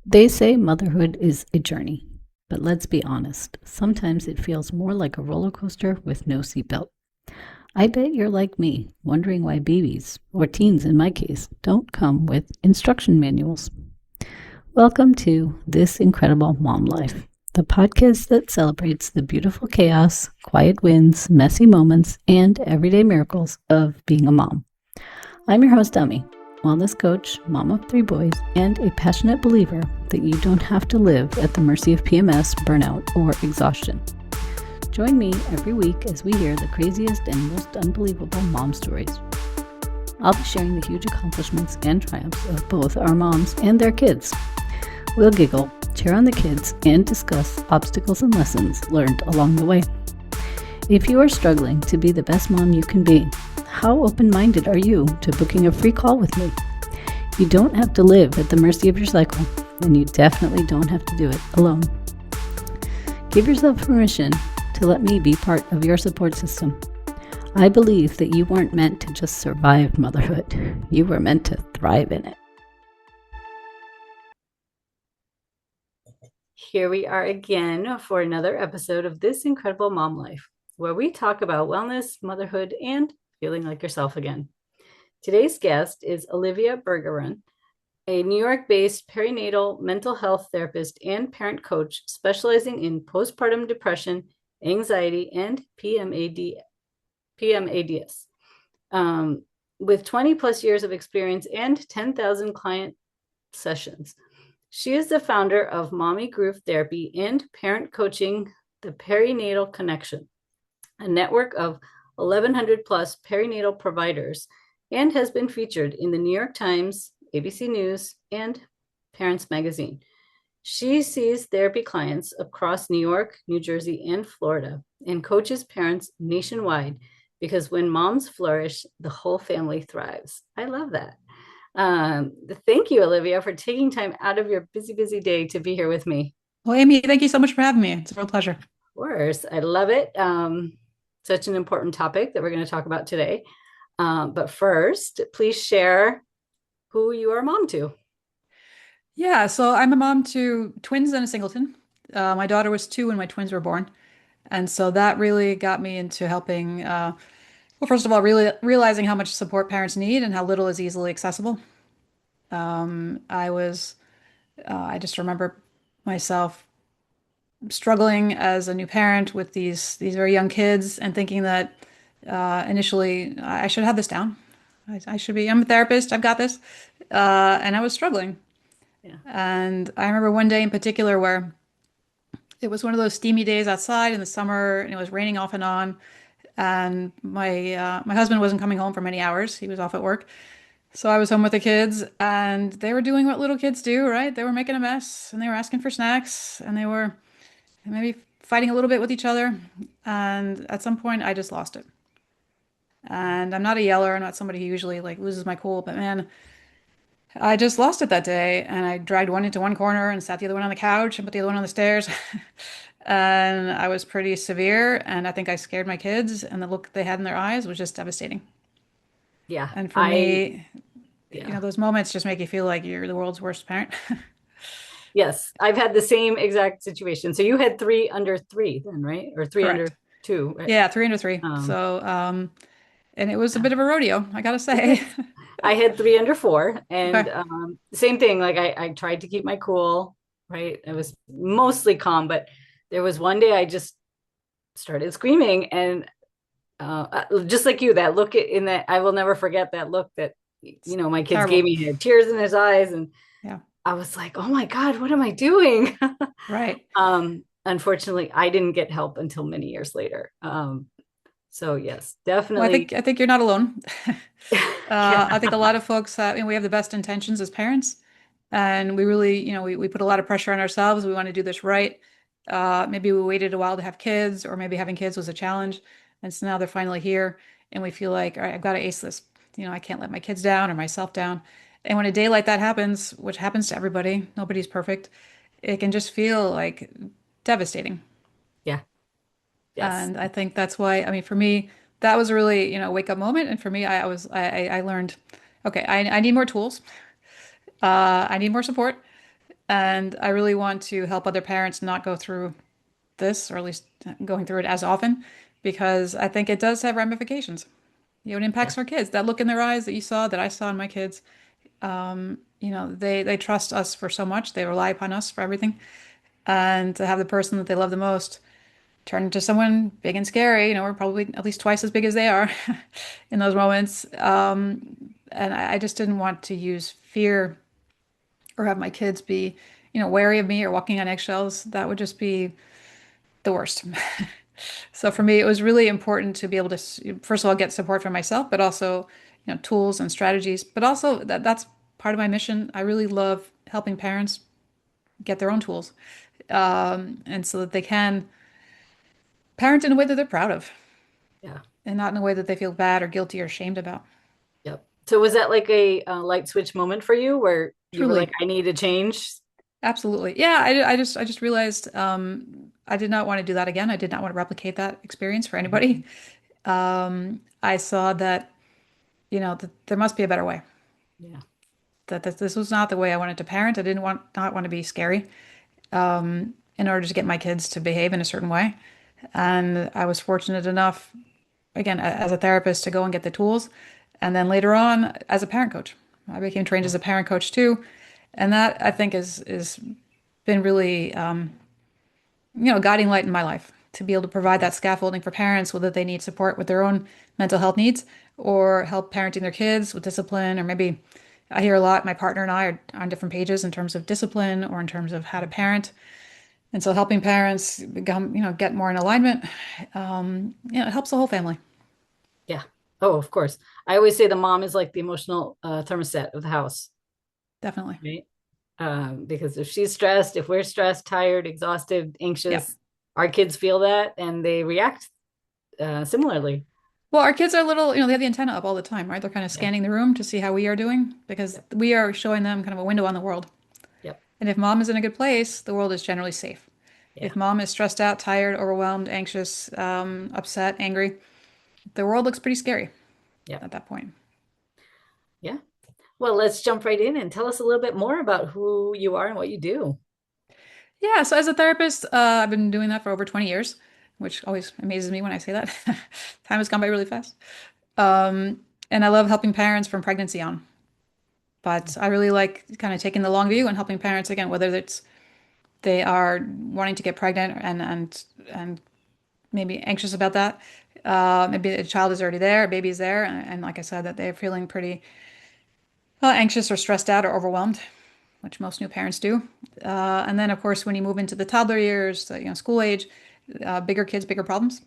They say motherhood is a journey, but let's be honest, sometimes it feels more like a roller coaster with no seatbelt. I bet you're like me, wondering why babies, or teens in my case, don't come with instruction manuals. Welcome to This Incredible Mom Life, the podcast that celebrates the beautiful chaos, quiet wins, messy moments, and everyday miracles of being a mom. I'm your host, Dummy, wellness coach, mom of three boys, and a passionate believer that you don't have to live at the mercy of PMS, burnout, or exhaustion. Join me every week as we hear the craziest and most unbelievable mom stories. I'll be sharing the huge accomplishments and triumphs of both our moms and their kids. We'll giggle, cheer on the kids, and discuss obstacles and lessons learned along the way. If you are struggling to be the best mom you can be, how open-minded are you to booking a free call with me? You don't have to live at the mercy of your cycle, and you definitely don't have to do it alone. Give yourself permission to let me be part of your support system. I believe that you weren't meant to just survive motherhood. You were meant to thrive in it. Here we are again for another episode of This Incredible Mom Life, where we talk about wellness, motherhood, and feeling like yourself again. Today's guest is Olivia Bergeron, a New York-based perinatal mental health therapist and parent coach specializing in postpartum depression, anxiety, and PMADs. With 20 plus years of experience and 10,000 client sessions. She is the founder of Mommy Groove Therapy and parent coaching, the Perinatal Connection, a network of 1,100 plus perinatal providers, and has been featured in the New York Times, ABC News, and Parents Magazine. She sees therapy clients across New York, New Jersey, and Florida, and coaches parents nationwide because when moms flourish, the whole family thrives. I love that. Thank you, Olivia, for taking time out of your busy, busy day to be here with me. Well, Amy, thank you so much for having me. It's a real pleasure. Of course, I love it. Such an important topic that we're going to talk about today. But first, please share who you are a mom to. Yeah, so I'm a mom to twins and a singleton. My daughter was 2 when my twins were born. And so that really got me into helping, well, first of all, really realizing how much support parents need and how little is easily accessible. I just remember myself struggling as a new parent with these very young kids and thinking that initially I should have this down. I'm a therapist, I've got this. And I was struggling. Yeah. And I remember one day in particular where it was one of those steamy days outside in the summer and it was raining off and on. And my husband wasn't coming home for many hours. He was off at work. So I was home with the kids and they were doing what little kids do, right? They were making a mess and they were asking for snacks and they were maybe fighting a little bit with each other. And at some point I just lost it. And I'm not a yeller. I'm not somebody who usually like loses my cool, but man, I just lost it that day and I dragged one into one corner and sat the other one on the couch and put the other one on the stairs. And I was pretty severe and I think I scared my kids and the look they had in their eyes was just devastating. Yeah. And for me, Yeah. those moments just make you feel like you're the world's worst parent. Yes. I've had the same exact situation. So you had 3 under 3 then, right? Or three under Correct. two, right? Yeah, 3 under 3. Um, So, and it was a bit of a rodeo, I gotta say. I had 3 under 4 and Okay. same thing. Like I tried to keep my cool, right? I was mostly calm, but there was one day I just started screaming and just like you, that look in that, I will never forget that look that, my kids gave Terrible. me. He had tears in his eyes and Yeah, I was like, oh my God, what am I doing? right. Unfortunately, I didn't get help until many years later. So yes, Well, I definitely. think I think you're not alone. Yeah. I think a lot of folks, we have the best intentions as parents, and we really, we put a lot of pressure on ourselves. We want to do this right. Maybe we waited a while to have kids, or maybe having kids was a challenge, and so now they're finally here, and we feel like, all right, I've got to ace this. I can't let my kids down or myself down. And when a day like that happens, which happens to everybody, nobody's perfect, it can just feel like devastating. Yeah. Yes. And I think that's why, I mean, for me, that was a really, wake up moment. And for me, I learned, okay, I need more tools. I need more support. And I really want to help other parents not go through this, or at least going through it as often, because I think it does have ramifications. It Yeah. impacts our kids. That look in their eyes that you saw, that I saw in my kids, they trust us for so much. They rely upon us for everything. And to have the person that they love the most turn into someone big and scary, or probably at least twice as big as they are in those moments. And I just didn't want to use fear or have my kids be, wary of me or walking on eggshells. That would just be the worst. So for me, it was really important to be able to, first of all, get support for myself, but also, tools and strategies. But also that's part of my mission. I really love helping parents get their own tools, and so that they can parent in a way that they're proud of Yeah. and not in a way that they feel bad or guilty or ashamed about. Yep. So was that like a, light switch moment for you where you were like, Truly. I need to change? Absolutely. Yeah, I just realized I did not want to do that again. I did not want to replicate that experience for anybody. I saw that, that there must be a better way. Yeah. That this was not the way I wanted to parent. I didn't want not want to be scary in order to get my kids to behave in a certain way. And I was fortunate enough, again, as a therapist, to go and get the tools. And then later on, as a parent coach, I became trained Yeah. as a parent coach too. And that I think is been really, a guiding light in my life to be able to provide Yeah. that scaffolding for parents, whether they need support with their own mental health needs or help parenting their kids with discipline, or maybe I hear a lot, my partner and I are on different pages in terms of discipline or in terms of how to parent. And so helping parents become, get more in alignment, it helps the whole family. Yeah. Oh, of course. I always say the mom is like the emotional thermostat of the house, Definitely. right? Because if she's stressed, if we're stressed, tired, exhausted, Yeah. anxious, our kids feel that and they react similarly. Well, our kids are little, they have the antenna up all the time, right? They're kind of Yeah. scanning the room to see how we are doing because Yep. we are showing them kind of a window on the world. Yep. And if mom is in a good place, the world is generally safe. Yeah. If mom is stressed out, tired, overwhelmed, anxious, upset, angry, the world looks pretty scary Yep. at that point. Yeah. Well, let's jump right in and tell us a little bit more about who you are and what you do. Yeah, so as a therapist, I've been doing that for over 20 years, which always amazes me when I say that. Time has gone by really fast. Um, and I love helping parents from pregnancy on. But I really like kind of taking the long view and helping parents again, whether it's they are wanting to get pregnant and maybe anxious about that. Maybe a child is already there, a baby is there, and like I said, that they're feeling pretty anxious or stressed out or overwhelmed, which most new parents do. And then, of course, when you move into the toddler years, school age, bigger kids, bigger problems.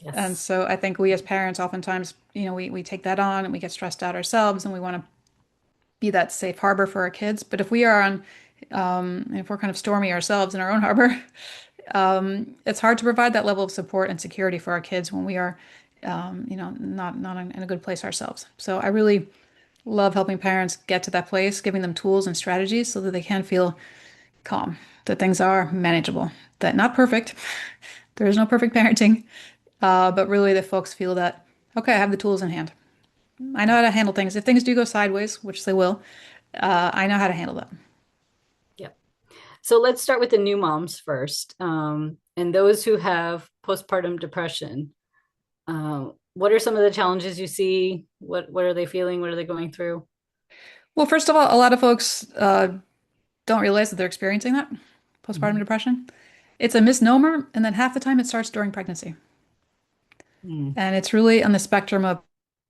And Yes. so I think we as parents oftentimes, we take that on and we get stressed out ourselves and we want to be that safe harbor for our kids. But if we are on, if we're kind of stormy ourselves in our own harbor, it's hard to provide that level of support and security for our kids when we are, not in a good place ourselves. So I really love helping parents get to that place, giving them tools and strategies so that they can feel calm, that things are manageable, that not perfect. There is no perfect parenting, but really that folks feel that, okay, I have the tools in hand. I know how to handle things. If things do go sideways, which they will, I know how to handle that. Yep. So let's start with the new moms first. And those who have postpartum depression. What are some of the challenges you see? What are they feeling? What are they going through? Well, first of all, a lot of folks don't realize that they're experiencing that postpartum Mhm. depression. It's a misnomer, and then half the time it starts during pregnancy. Mm. And it's really on the spectrum of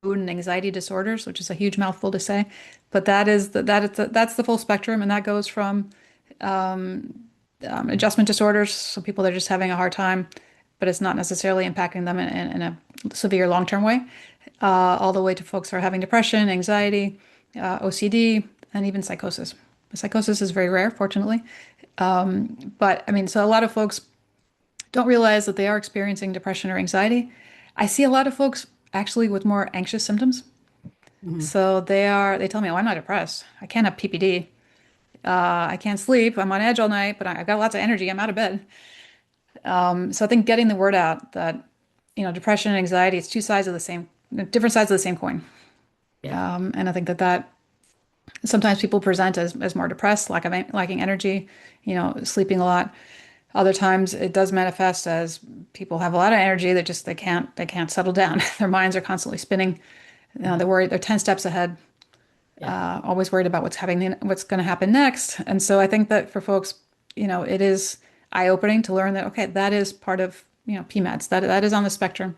mood and anxiety disorders, which is a huge mouthful to say, but that's the full spectrum, and that goes from adjustment disorders, so people that are just having a hard time, but it's not necessarily impacting them in a severe long-term way, all the way to folks who are having depression, anxiety, OCD, and even psychosis. Psychosis is very rare, fortunately. But I mean, so a lot of folks don't realize that they are experiencing depression or anxiety. I see a lot of folks actually with more anxious symptoms. Mhm. So they tell me, oh, I'm not depressed. I can't have PPD. I can't sleep. I'm on edge all night, but I've got lots of energy. I'm out of bed. So I think getting the word out that, depression and anxiety, it's two sides of the same, different sides of the same coin. Yeah. And I think that Sometimes people present as more depressed, lacking energy, sleeping a lot. Other times it does manifest as people have a lot of energy that just they can't settle down. Their minds are constantly spinning. They're worried. They're 10 steps ahead, Yeah. always worried about what's going to happen next. And so I think that for folks, it is eye-opening to learn that, okay, that is part of, PMADs. That is on the spectrum.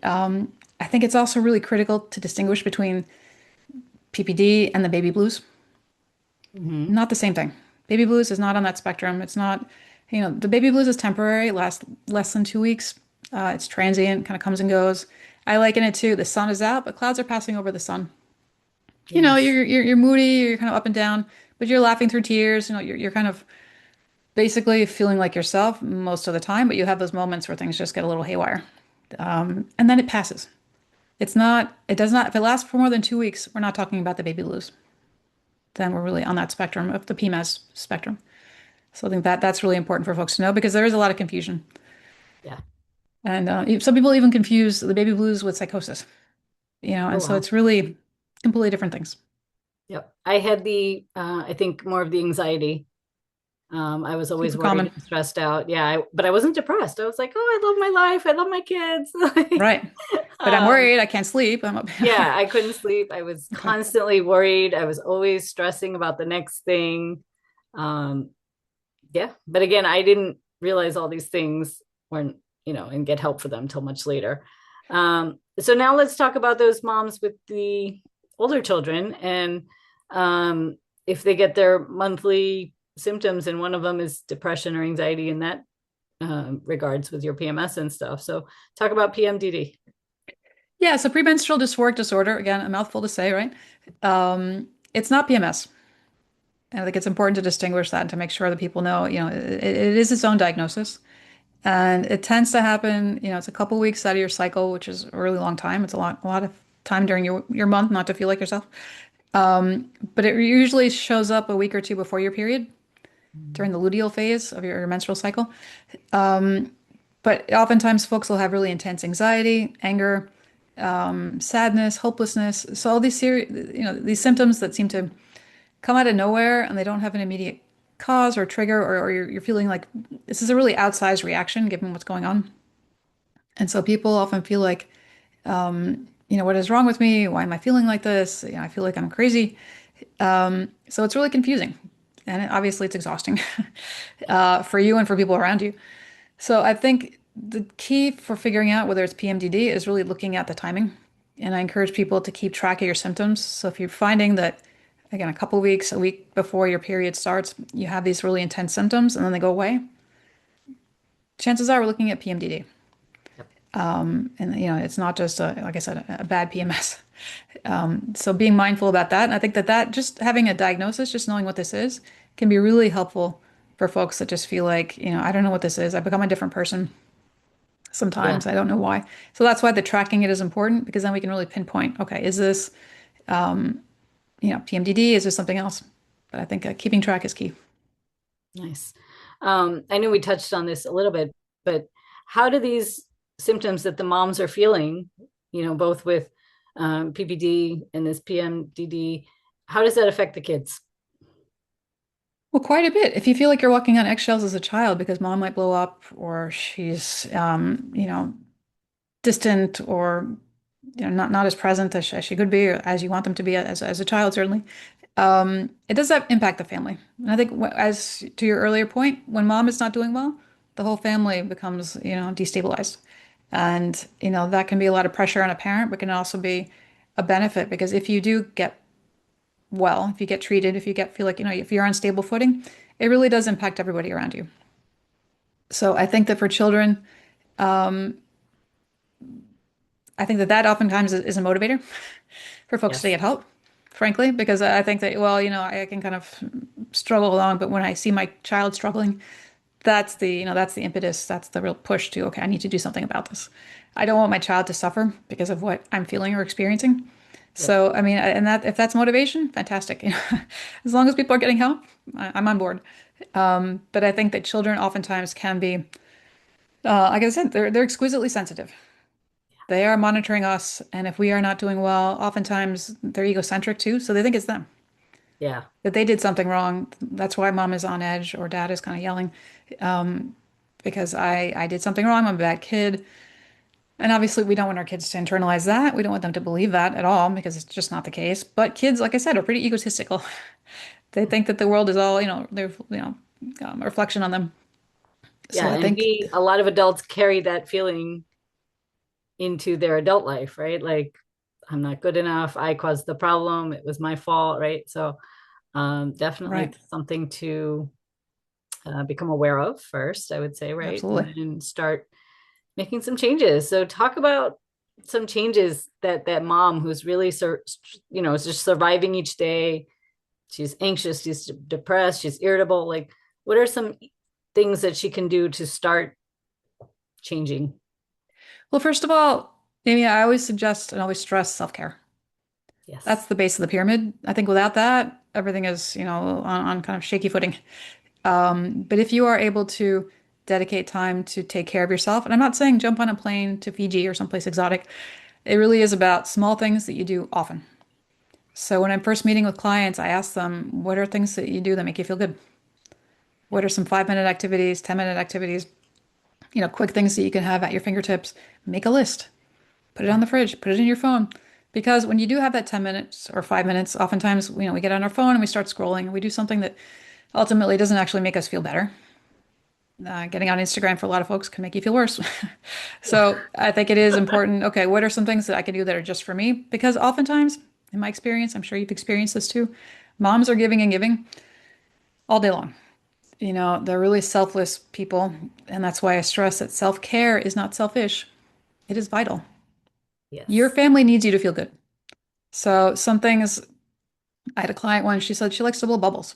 I think it's also really critical to distinguish between PPD and the baby blues. Hmm. Not the same thing. Baby blues is not on that spectrum. It's not, the baby blues is temporary, lasts less than 2 weeks. It's transient, kind of comes and goes. I liken it to the sun is out, but clouds are passing over the sun. Yes. You're moody, you're kind of up and down, but you're laughing through tears. You're kind of basically feeling like yourself most of the time, but you have those moments where things just get a little haywire. And then it passes. It does not, if it lasts for more than 2 weeks, we're not talking about the baby blues. Then we're really on that spectrum of the PMS spectrum. So I think that's really important for folks to know because there is a lot of confusion. Yeah. And some people even confuse the baby blues with psychosis, Oh, and so wow. it's really completely different things. Yep. I had I think more of the anxiety. I was always Super worried common. and stressed out. Yeah, but I wasn't depressed. I was like, oh, I love my life. I love my kids. Right. But I'm um, worried. I can't sleep. I'm up. yeah, I couldn't sleep. I was Okay. constantly worried. I was always stressing about the next thing. Um, yeah, but again, I didn't realize all these things weren't, and get help for them till much later. So now let's talk about those moms with the older children and if they get their monthly symptoms, and one of them is depression or anxiety in that regards with your PMS and stuff. So talk about PMDD. Yeah. So premenstrual dysphoric disorder, again, a mouthful to say, right? It's not PMS. And I think it's important to distinguish that and to make sure that people know, it is its own diagnosis. And it tends to happen, it's a couple weeks out of your cycle, which is a really long time. It's a lot of time during your month not to feel like yourself. But it usually shows up a week or two before your period during the luteal phase of your menstrual cycle. But oftentimes folks will have really intense anxiety, anger, sadness, hopelessness. So all these symptoms that seem to come out of nowhere and they don't have an immediate cause or trigger, or you're feeling like this is a really outsized reaction given what's going on. And so people often feel like, what is wrong with me? Why am I feeling like this? I feel like I'm crazy. So it's really confusing. And obviously it's exhausting for you and for people around you. So I think the key for figuring out whether it's PMDD is really looking at the timing. And I encourage people to keep track of your symptoms. So if you're finding that, again, a couple weeks, a week before your period starts, you have these really intense symptoms and then they go away, chances are we're looking at PMDD. Yep. And it's not just like I said, a bad PMS. So being mindful about that, and I think that just having a diagnosis, just knowing what this is, can be really helpful for folks that just feel like, I don't know what this is. I've become a different person. Yeah. Sometimes I don't know why. So that's why the tracking it is important because then we can really pinpoint, okay, is this, PMDD? Is this something else? But I think keeping track is key. Nice. I know we touched on this a little bit, but how do these symptoms that the moms are feeling, both with PPD and this PMDD, how does that affect the kids? Well, quite a bit. If you feel like you're walking on eggshells as a child because mom might blow up or she's, distant or not as present as she could be or as you want them to be as a child, certainly. It does that impact the family. And I think as to your earlier point, when mom is not doing well, the whole family becomes, destabilized. And, that can be a lot of pressure on a parent, but can also be a benefit because if you do get well, if you get treated, if you feel like, if you're on stable footing, it really does impact everybody around you. So I think that for children, I think that oftentimes is a motivator for folks to Yes. get help, frankly, because I think that, well, I can kind of struggle along, but when I see my child struggling, that's the impetus, that's the real push to, okay, I need to do something about this. I don't want my child to suffer because of what I'm feeling or experiencing. Yep. So, I mean, and that if that's motivation, fantastic. As long as people are getting help, I'm on board. But I think that children oftentimes can be, like I said, they're exquisitely sensitive. They are monitoring us, and if we are not doing well, oftentimes they're egocentric too, so they think it's them. Yeah. that they did something wrong. That's why mom is on edge or dad is kind of yelling, um, because I did something wrong. I'm a bad kid. And obviously, we don't want our kids to internalize that. We don't want them to believe that at all because it's just not the case. But kids, like I said, are pretty egotistical. They think that the world is all, they're, a reflection on them. So Yeah. I And think, a lot of adults carry that feeling into their adult life, right? Like, I'm not good enough. I caused the problem. It was my fault, right? So, definitely right, something to become aware of first, I would say, right? And absolutely. then start making some changes. So, talk about some changes that mom who's really, is just surviving each day. She's anxious, she's depressed, she's irritable. Like, what are some things that she can do to start changing? Well, first of all, Amy, I always suggest and always stress self-care. That's Yes. the base of the pyramid. I think without that, everything is, on kind of shaky footing. But if you are able to dedicate time to take care of yourself, and I'm not saying jump on a plane to Fiji or someplace exotic, it really is about small things that you do often. So when I'm first meeting with clients, I ask them, what are things that you do that make you feel good? Yeah. What are some 5 minute activities, 10-minute activities, quick things that you can have at your fingertips? Make a list, put it on Yeah. the fridge, put it in your phone. Because when you do have that 10 minutes or 5 minutes, oftentimes, we get on our phone and we start scrolling and we do something that ultimately doesn't actually make us feel better. Getting on Instagram for a lot of folks can make you feel worse. Yeah. So I think it is important. Okay, what are some things that I can do that are just for me? Because oftentimes, in my experience, I'm sure you've experienced this too, moms are giving and giving all day long. They're really selfless people. And that's why I stress that self-care is not selfish. It is vital. Your Yes. family needs you to feel good. So some things, I had a client once, she said she likes to blow bubbles.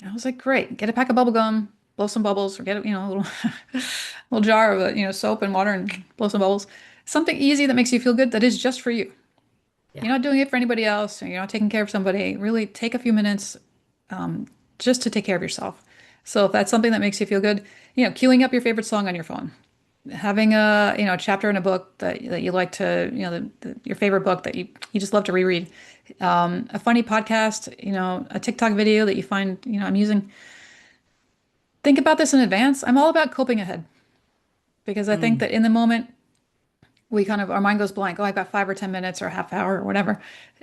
I was like, great, get a pack of bubble gum, blow some bubbles, or get a little little jar of soap and water and blow some bubbles. Something easy that makes you feel good that is just for you. Yeah. You're not doing it for anybody else. You're not taking care of somebody. Really take a few minutes um, just to take care of yourself. So if that's something that makes you feel good, queuing up your favorite song on your phone, having a chapter in a book that you like to, your favorite book that you just love to reread, a funny podcast, a TikTok video that you find, amusing. Think about this in advance. I'm all about coping ahead because I think Mm. that in the moment we kind of our mind goes blank. Oh, I've got 5 or 10 minutes or a half hour or whatever.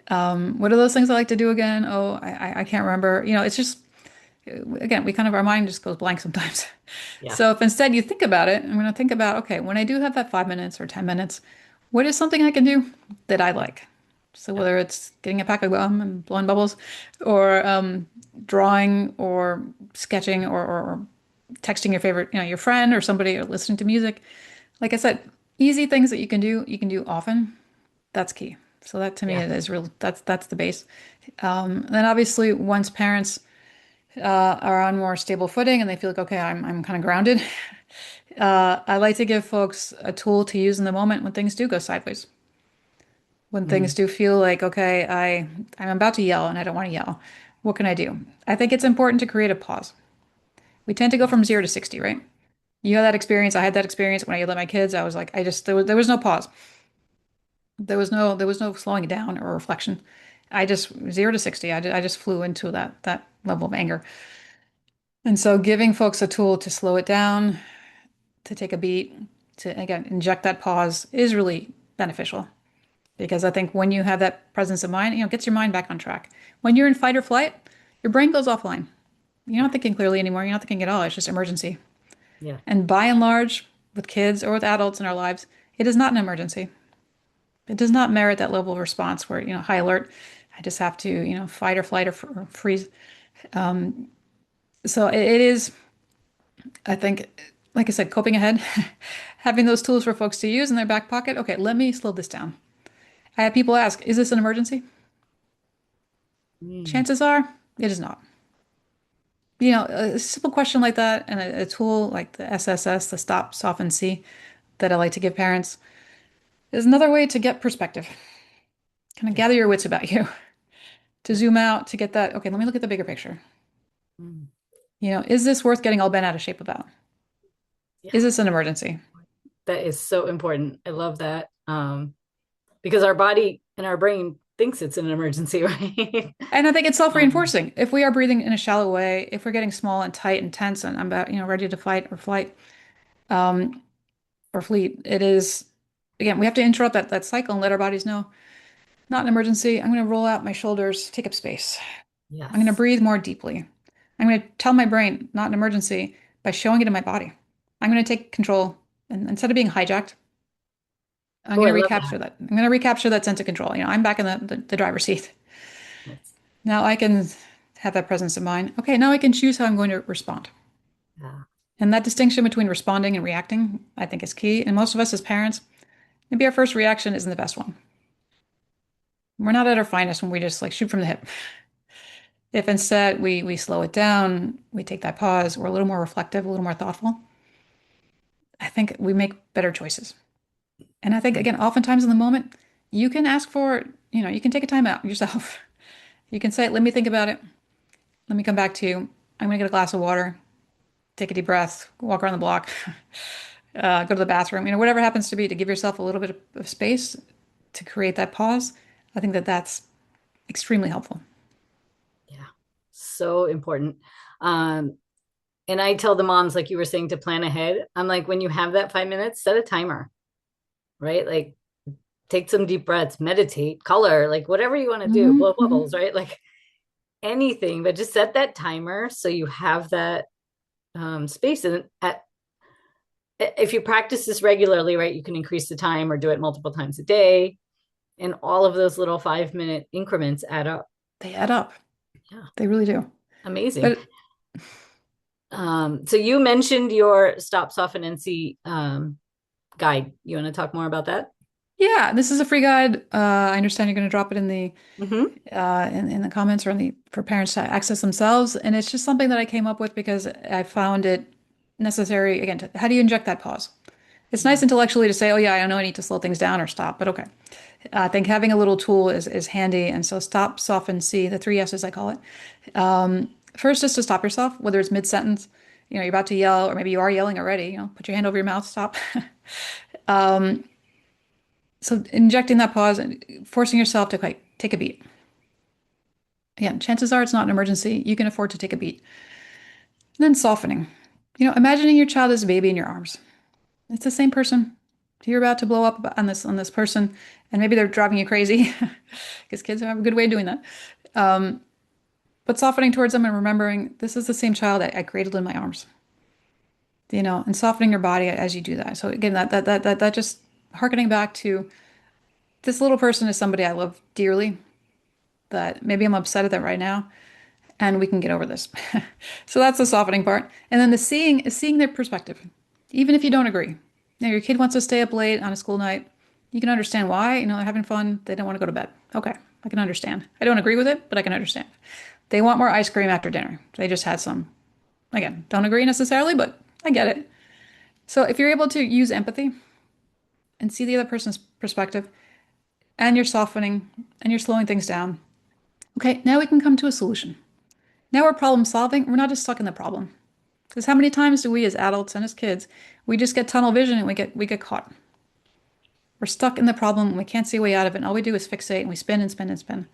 What are those things I like to do again? Oh, I can't remember. It's just again we kind of our mind just goes blank sometimes. Yeah. So if instead you think about it, I'm going to think about okay, when I do have that 5 minutes or 10 minutes, what is something I can do that I like? So Yeah. whether it's getting a pack of gum and blowing bubbles, or drawing, or sketching, or texting your favorite, your friend or somebody, or listening to music. Like I said, easy things that you can do often. That's key. So that to me Yeah. is real. That's the base. And then obviously once parents are on more stable footing and they feel like okay, I'm kind of grounded. I like to give folks a tool to use in the moment when things do go sideways. When things Mm. do feel like okay, I'm about to yell and I don't want to yell. What can I do? I think it's important to create a pause. We tend to go from 0 to 60, right? You had that experience. I had that experience when I yelled at my kids. I was like, there was no pause. There was no slowing it down or reflection. I just 0 to 60. I just flew into that level of anger. And so giving folks a tool to slow it down, to take a beat, to again inject that pause is really beneficial because I think when you have that presence of mind, it gets your mind back on track. When you're in fight or flight, your brain goes offline. You're Yeah. not thinking clearly anymore. You're not thinking at all. It's just emergency. Yeah. And by and large, with kids or with adults in our lives, it is not an emergency. It does not merit that level of response where, high alert. I just have to, fight or flight or freeze. So it is, I think, like I said, coping ahead, having those tools for folks to use in their back pocket. Okay, let me slow this down. I have people ask, is this an emergency? Mm. Chances are it is not. A simple question like that and a tool like the SSS, the Stop, Soften, See, that I like to give parents is another way to get perspective, kind of Yeah. gather your wits about you, to Yeah. zoom out, to get that, okay, let me look at the bigger picture. Mm. Is this worth getting all bent out of shape about? Yeah. Is this an emergency? That is so important. I love that. Because our body and our brain thinks it's an emergency, right? And I think it's Um, self-reinforcing. If we are breathing in a shallow way, if we're getting small and tight and tense and I'm about, ready to fight or flight, um, or fleet, it is, again, we have to interrupt that cycle and let our bodies know, not an emergency. I'm going to roll out my shoulders, take up space. I'm going to yes. breathe more deeply. I'm going to tell my brain, not an emergency, by showing it in my body. I'm going to take control. And instead of being hijacked, I'm Oh, going I to love recapture that. I'm going to recapture that sense of control. I'm back in the driver's seat. that. Now I can have that presence of mind. Okay, now I can choose how I'm going to respond. Yeah. And that distinction between responding and reacting, I think, is key. And most of us as parents, maybe our first reaction isn't the best one. We're not at our finest when we just like shoot from the hip. If instead we slow it down, we take that pause, we're a little more reflective, a little more thoughtful, I think we make better choices. And I think again, oftentimes in the moment, you can ask for, you can take a time out yourself. You can say, let me think about it. Let me come back to you. I'm gonna get a glass of water, take a deep breath, walk around the block, go to the bathroom, whatever happens to be to give yourself a little bit of space to create that pause. I think that that's extremely helpful. Yeah. So important. Um, and I tell the moms, like you were saying, to plan ahead. I'm like, when you have that 5 minutes, set a timer, right? Like take some deep breaths, meditate, color, like whatever you want to do, Hmm. blow bubbles, Hmm. right? Like anything, but just set that timer so you have that space. And if you practice this regularly, right, you can increase the time or do it multiple times a day. And all of those little 5 minute increments add up. They add up. Yeah, They really do. amazing. But So you mentioned your Stop, Soften, and See guide. You want to talk more about that? yeah, this is a free guide. I understand you're going to drop it in the Mm-hmm. in the comments or in the for parents to access themselves. And it's just something that I came up with because I found it necessary. Again, how do you inject that pause? It's Yeah. nice intellectually to say, oh yeah, I know I need to slow things down or stop, but okay. I think having a little tool is handy. And so stop, soften, see, the three S's I call it. First is to stop yourself, whether it's mid-sentence, you're about to yell, or maybe you are yelling already, put your hand over your mouth, stop. So injecting that pause and forcing yourself to like take a beat. Again, chances are it's not an emergency. You can afford to take a beat. And then softening. Imagining your child as a baby in your arms. It's the same person. You're about to blow up on this person, and maybe they're driving you crazy because kids have a good way of doing that. But softening towards them and remembering this is the same child I cradled in my arms. And softening your body as you do that. So again, that just harkening back to this little person is somebody I love dearly. That maybe I'm upset at them right now, and we can get over this. So that's the softening part. And then the seeing is seeing their perspective, even if you don't agree. Your kid wants to stay up late on a school night. You can understand why. They're having fun. They don't want to go to bed. Okay, I can understand. I don't agree with it, but I can understand. They want more ice cream after dinner. They just had some. Again, don't agree necessarily, but I get it. So if you're able to use empathy and see the other person's perspective, and you're softening and you're slowing things down, okay, now we can come to a solution. Now we're problem solving. We're not just stuck in the problem. Because how many times do we as adults and as kids, we just get tunnel vision and we get caught. We're stuck in the problem and we can't see a way out of it. And all we do is fixate and we spin and spin and spin.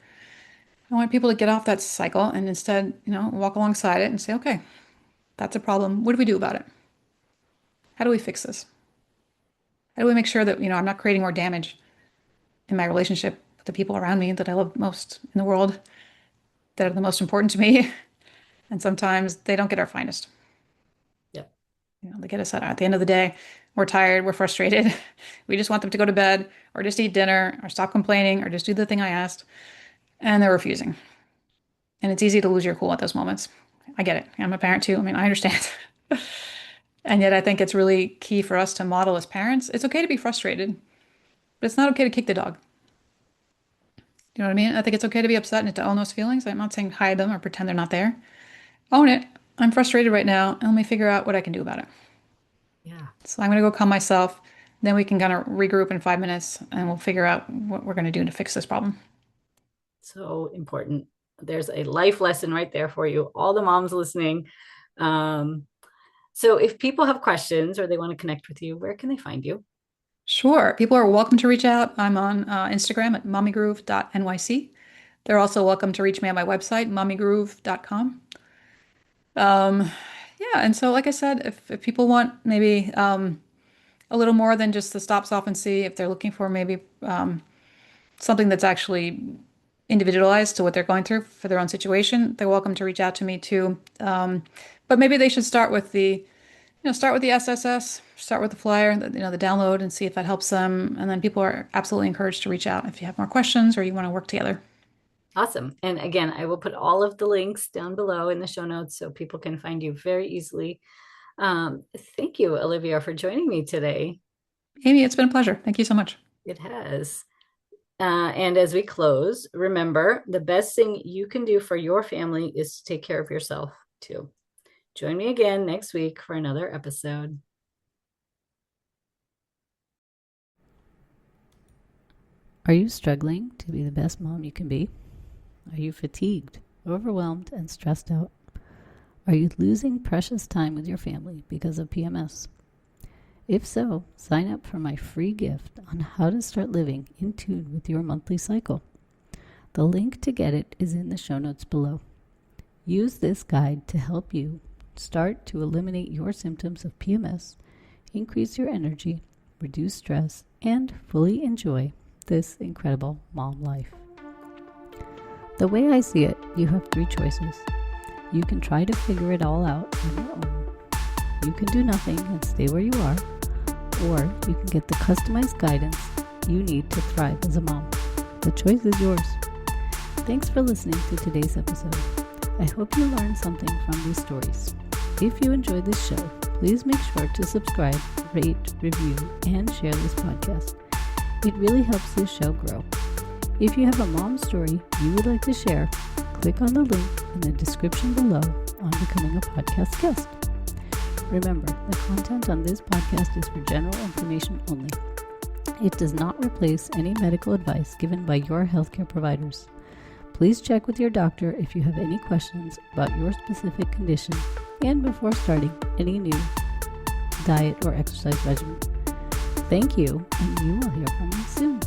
I want people to get off that cycle and instead, walk alongside it and say, okay, that's a problem. What do we do about it? How do we fix this? How do we make sure that, I'm not creating more damage in my relationship with the people around me that I love most in the world, that are the most important to me? And sometimes they don't get our finest. Yep. They get us at the end of the day. We're tired, we're frustrated. We just want them to go to bed or just eat dinner or stop complaining or just do the thing I asked. And they're refusing. And it's easy to lose your cool at those moments. I get it. I'm a parent too. I mean, I understand. And yet I think it's really key for us to model as parents. It's okay to be frustrated, but it's not okay to kick the dog. You know what I mean? I think it's okay to be upset and to own those feelings. I'm not saying hide them or pretend they're not there. Own it. I'm frustrated right now, and let me figure out what I can do about it. Yeah. So I'm going to go calm myself. Then we can kind of regroup in 5 minutes and we'll figure out what we're going to do to fix this problem. So important. There's a life lesson right there for you, all the moms listening. Um, so if people have questions or they want to connect with you, where can they find you? Sure. People are welcome to reach out. I'm on Instagram at mommygroove.nyc. They're also welcome to reach me on my website, mommygroove.com. Um, yeah, and so like I said, if people want maybe a little more than just the stop, stop, and see, if they're looking for maybe something that's actually individualized to what they're going through for their own situation, they're welcome to reach out to me too. But maybe they should start with start with the SSS, start with the flyer, the download, and see if that helps them. And then people are absolutely encouraged to reach out if you have more questions or you want to work together. Awesome. And again, I will put all of the links down below in the show notes so people can find you very easily. Thank you, Olivia, for joining me today. Amy, it's been a pleasure. Thank you so much. It has. And as we close, remember, the best thing you can do for your family is to take care of yourself too. Join me again next week for another episode. Are you struggling to be the best mom you can be? Are you fatigued, overwhelmed, and stressed out? Are you losing precious time with your family because of PMS? If so, sign up for my free gift on how to start living in tune with your monthly cycle. The link to get it is in the show notes below. Use this guide to help you start to eliminate your symptoms of PMS, increase your energy, reduce stress, and fully enjoy this incredible mom life. The way I see it, you have 3 choices. You can try to figure it all out on your own. You can do nothing and stay where you are, or you can get the customized guidance you need to thrive as a mom. The choice is yours. Thanks for listening to today's episode. I hope you learned something from these stories. If you enjoyed this show, please make sure to subscribe, rate, review, and share this podcast. It really helps this show grow. If you have a mom story you would like to share, click on the link in the description below on becoming a podcast guest. Remember, the content on this podcast is for general information only. It does not replace any medical advice given by your healthcare providers. Please check with your doctor if you have any questions about your specific condition and before starting any new diet or exercise regimen. Thank you, and you will hear from me soon.